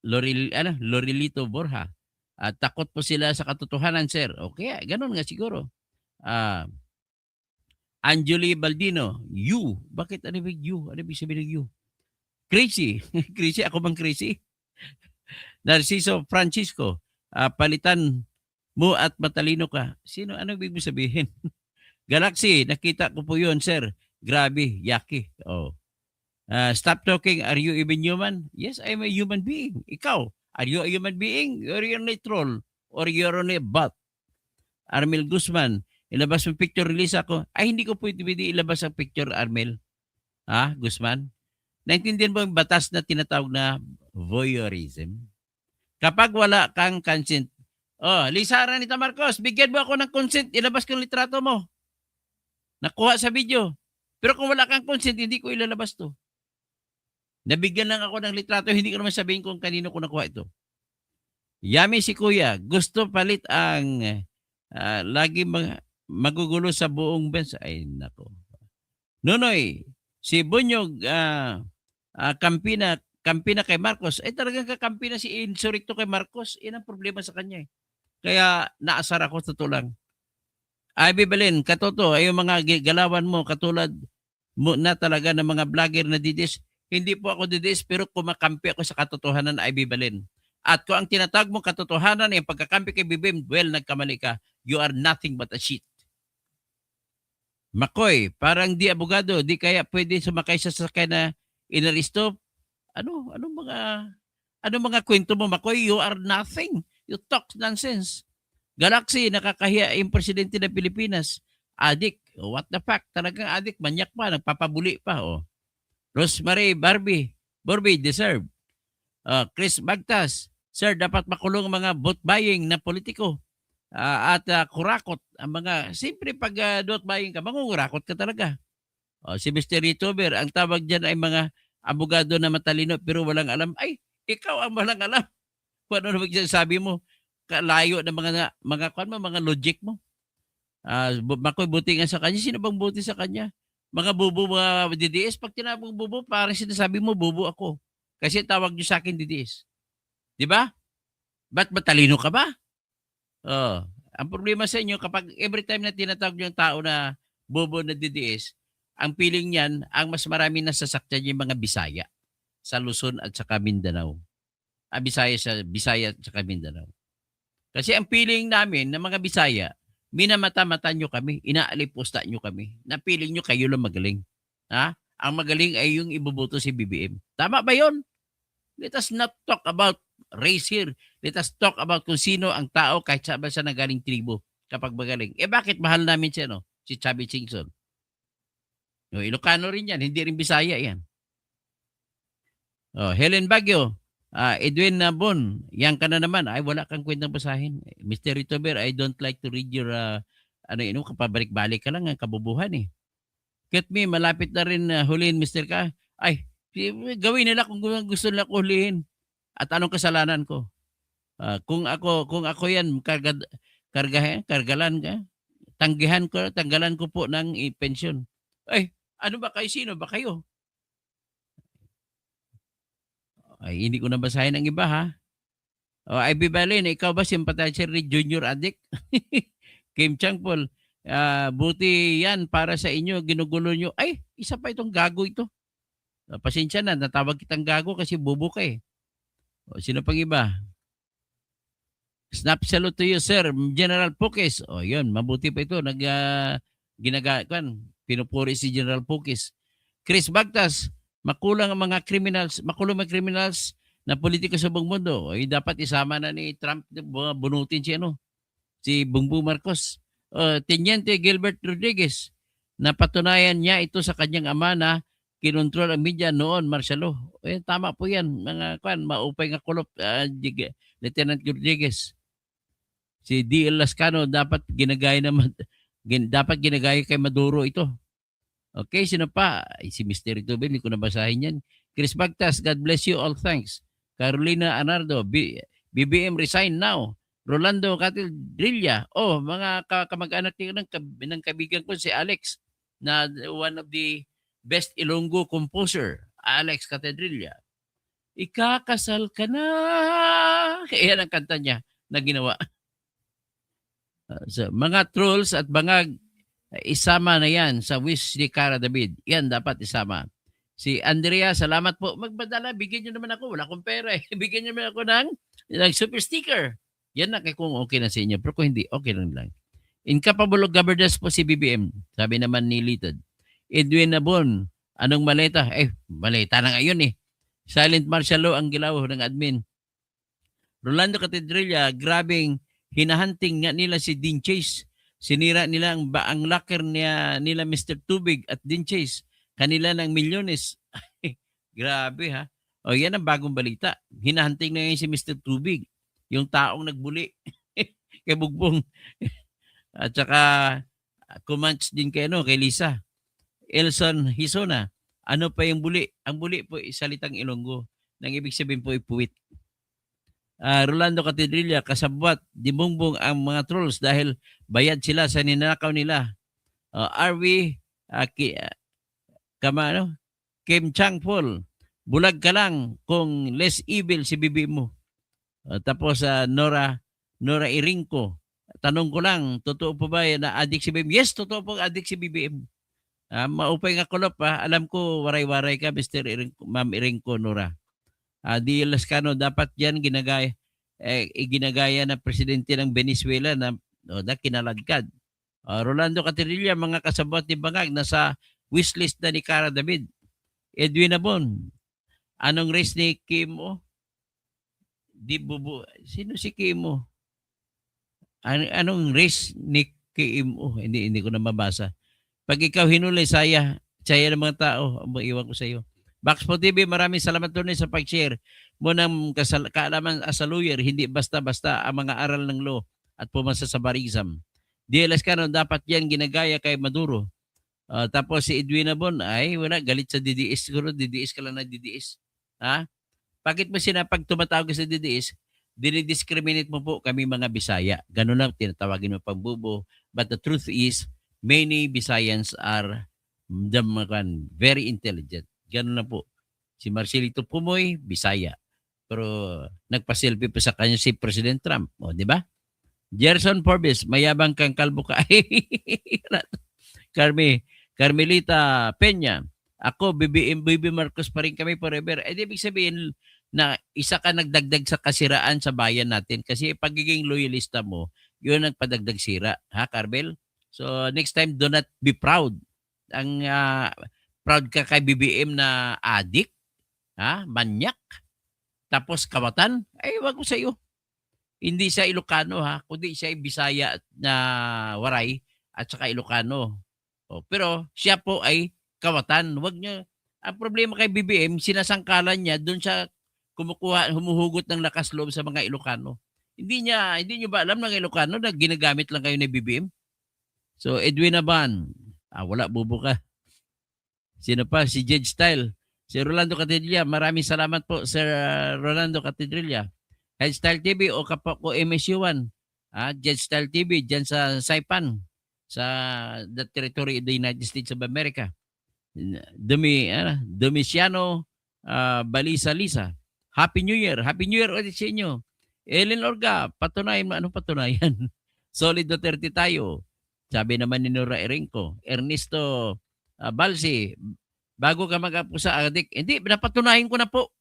Lorilito Borja. Takot po sila sa katotohanan, sir. Okay, ganun nga siguro. Anjuli Baldino, you. Bakit ano ibig you? Ano ibig sabihin ng you? Crazy. Crazy? Ako bang crazy? Narciso Francisco, palitan mo at matalino ka. Sino? Ano ibig sabihin? Galaxy, nakita ko po yun, sir. Grabe, yaki. Stop talking. Are you even human? Yes, I'm a human being. Ikaw, are you a human being? Or you're only troll? Or you're only a bot? Armel Guzman, ilabas mo picture, release ako. Ay, hindi ko pwede ilabas ang picture, Armel. Guzman? Naintindihan mo yung batas na tinatawag na voyeurism? Kapag wala kang consent, Lisa Aranita Marcos, bigyan mo ako ng consent, ilabas ko yung litrato mo. Nakuha sa video. Pero kung wala kang consent, hindi ko ilalabas to. Nabigyan lang ako ng litrato, hindi ko naman sabihin kung kanino ko nakuha ito. Yami si Kuya, gusto palit ang lagi magugulo sa buong bansa. Ay, nako. Nonoy, si Bunyog, kampina kay Marcos. Ay, talagang kakampi na si Insurrecto kay Marcos. Yan ang problema sa kanya. Kaya naasar ako sa tulang. Ivy Belen, katoto, ay yung mga galawan mo, katulad mo na talaga ng mga vlogger na didis. Hindi po ako didis, pero kumakampi ako sa katotohanan, Ivy Belen. At kung ang tinatawag mo katotohanan ay pagkakampi kay Bibim, well, nagkamali ka. You are nothing but a shit. Makoy, parang di abogado, di kaya pwede sumakay sa sakay na inaristo. Ano mga kwento mo, Makoy? You are nothing. You talk nonsense. Galaxy, nakakahiya yung presidente ng Pilipinas. Adik, what the fuck? Talagang adik, manyak pa, nagpapabuli pa. Rosemary Barbie, deserve. Chris Bagtas, sir, dapat makulong mga vote buying na politiko at kurakot. Ang mga, siyempre pag vote buying ka, mangungurakot ka talaga. Si Mr. Ritover, ang tawag dyan ay mga abogado na matalino pero walang alam. Ay, ikaw ang walang alam. Kung ano naman sabi mo, kalayo ng mga logic mo. Makoy, buti nga sa kanya. Sino bang buti sa kanya? Mga bubo, mga DDS. Pag tinabong bubo, parang sinasabi mo, bubo ako. Kasi tawag niyo sa akin DDS. Di ba? Ba't matalino ka ba? Ang problema sa inyo, kapag every time na tinatawag niyo yung tao na bobo na DDS, ang feeling niyan, ang mas marami nasasaktan yung mga Bisaya sa Luzon at saka Mindanao. Bisaya at saka Mindanao. Kasi ang feeling namin ng mga Bisaya, minamata-mata nyo kami, inaalipusta nyo kami. Na feeling nyo kayo lang magaling. Ha? Ang magaling ay yung ibubuto si BBM. Tama ba yon? Let us not talk about race here. Let us talk about kung sino ang tao kahit saan ba siya nagaling tribo kapag magaling. Bakit mahal namin siya, no? Si Chubby Chingson. No, Ilocano rin yan. Hindi rin Bisaya yan. Helen Baguio. Edwin Bon. Yan ka na naman. Ay, wala kang kwentang basahin. Mr. Ritover, I don't like to read your kapabalik-balik ka lang ang kabubuhan eh. Get me, malapit na rin huliin, Mr. Ka. Ay, gawin nila kung gusto nila ko hulihin. At anong kasalanan ko? Kung ako yan, kargalan ka, tanggalan ko po ng pensyon. Ay, ano ba kayo? Sino ba kayo? Ay, hindi ko nabasahin ang iba, ha? Ay, Bibalin, ikaw ba sympathizer ni Junior Addict? Kim Changpol, buti yan para sa inyo, ginugulo nyo. Ay, isa pa itong gago ito. Pasensya na, natawag kitang gago kasi bubo ka eh. Sino pang iba? Snap salute to you, sir. General Pukis. Yun, mabuti pa ito. Pinupuri si General Pukis. Chris Bagtas, makulong mga criminals na politiko sa buong mundo. Dapat isama na ni Trump, bunutin si Bongbong Marcos. Teniente Gilbert Rodriguez, napatunayan niya ito sa kanyang ama na kinontrol ang media noon, martial law. Tama po yan, mga maupay nga kulop, Lieutenant Rodriguez. Si D.L. Lascano, dapat ginagaya kay Maduro ito. Okay, sino pa? Si Mr. Ritover, hindi ko nabasahin yan. Chris Bagtas, God bless you all, thanks. Carolina Anardo, BBM resign now. Rolando Catildrilla, mga kamag-anak ng kabigan ko si Alex, na one of the best Ilonggo composer, Alex Catildrilla. Ikakasal ka na. Yan ang kanta niya na ginawa. So, mga trolls at bangag, isama na yan sa wish ni Cara David. Yan dapat isama. Si Andrea, salamat po. Magbadala, bigyan nyo naman ako. Wala akong pera eh. Bigyan nyo naman ako ng super sticker. Yan na kung okay na sa inyo. Pero kung hindi, okay lang. Incapable of governance po si BBM. Sabi naman ni Litod. Edwin Nabon, anong maleta? Maleta na ngayon eh. Silent martial law ang gilaw ng admin. Rolando Catedrilla, grabing hinahunting nga nila si Dean Chase. Sinira nila ang locker nila Mr. Tubig at Dean Chase. Kanila ng milyones. Grabe ha. Yan ang bagong balita. Hinahunting na ngayon si Mr. Tubig. Yung taong nagbuli kay Bugbong. At saka kumants din kay Lisa. Elson Hisona. Ano pa yung buli? Ang buli po salitang Ilonggo. Nang ibig sabihin po ipuwit. Rolando Catedrilla, kasabwat, dibumbong ang mga trolls dahil bayad sila sa ninakaw nila. Kim Changpol, bulag ka lang kung less evil si bibi mo. Tapos Nora Irinco, tanong ko lang, totoo po ba na adik si BBM? Yes, totoo po adik si BBM. Maupay nga kulop alam ko waray-waray ka Mr. Irinco, Ma'am Irinco Nora. D. Lascano, dapat yan ginagaya na presidente ng Venezuela na kinalagkad. Rolando Catedrilla, mga kasabot ni Bangag, nasa wishlist na ni Cara David. Edwin Nabon, anong race ni Kim Sino si Kim Anong race ni Kim Hindi ko na mabasa. Pag ikaw hinuli, saya ng mga tao, iwan ko sa iyo. Baxpo TV, maraming salamat doon sa pag-share mo ng kaalaman as a lawyer, hindi basta-basta ang mga aral ng law at pumasa sa bar exam. DLS Canon, dapat yan ginagaya kay Maduro. Tapos si Edwina Bon, ay wala, galit sa DDS. Siguro DDS ka lang na DDS. Ha? Bakit mo sinapag tumatawag ka sa DDS, dinidiscriminate mo po kami mga Bisaya. Ganun lang, tinatawagin mo pang bubo. But the truth is, many Bisayans are very intelligent. Ganun lang po. Si Marcelito Pumoy, Bisaya. Pero nagpa-selfie pa sa kanya si President Trump. O, di ba? Gerson Forbes, mayabang kang kalbo ka. Carmelita Peña, ako, BBM Marcos pa rin kami forever. Eh, di ibig sabihin na isa ka nagdagdag sa kasiraan sa bayan natin kasi pagiging loyalista mo, yun ang padagdag sira. Ha, Carmel? So, next time, do not be proud. Ang proud ka kay BBM na adik, ha, manyak, tapos kawatan, ay wag ko sa iyo. Hindi siya Ilocano ha, kundi siya ay Bisaya na Waray at saka Ilocano. Pero siya po ay kawatan. Wag niya. Ang problema kay BBM, sinasangkalan niya doon siya humuhugot ng lakas loob sa mga Ilocano. Hindi niyo ba alam ng Ilocano na ginagamit lang kayo ni BBM? So Edwin Aban, wala bubo ka. Sino pa? Si Judge Style. Si Rolando Catedrilla. Maraming salamat po, Sir Rolando Catedrilla. Head Style TV o kapako MSU1. Judge Style TV dyan sa Saipan, sa the territory of the United States of America. Domiciano Balisa Lisa. Happy New Year. Happy New Year ulit sa inyo. Ellen Orga, patunayan mo. Anong patunayan? Solid Duterte tayo. Sabi naman ni Nora Erenco. Ernesto Balsi, bago ka mag-apusa adik. Hindi, napatunayan ko na po.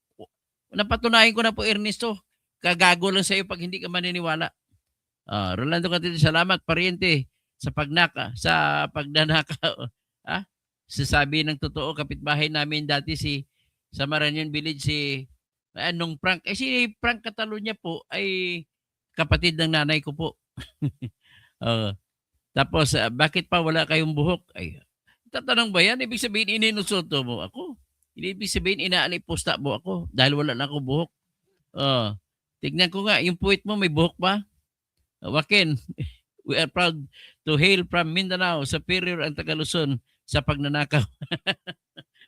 Napatunayan ko na po, Ernesto. Kagago lang sa iyo pag hindi ka maniniwala. Rolando Catedral, salamat pariente sa pagnanaka. Sasabi ng totoo, kapitbahay namin dati sa Marañon Village nung Frank. Si Frank Catalunya po ay kapatid ng nanay ko po. Tapos, bakit pa wala kayong buhok? Ay, tatanong ba yan? Ibig sabihin, ininusoto mo ako. Ibig sabihin, inaalipusta mo ako dahil wala na akong buhok. Tignan ko nga, yung puwit mo may buhok pa? Joaquin, we are proud to hail from Mindanao, Superior ang Tagaluzon sa pagnanakaw.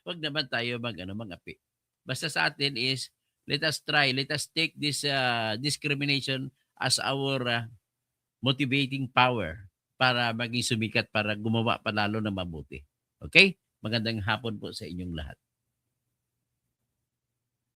Wag naman tayo mag-api. Basta sa atin is, let us take this discrimination as our motivating power para maging sumikat, para gumawa pa lalo na mabuti. Okay? Magandang hapon po sa inyong lahat.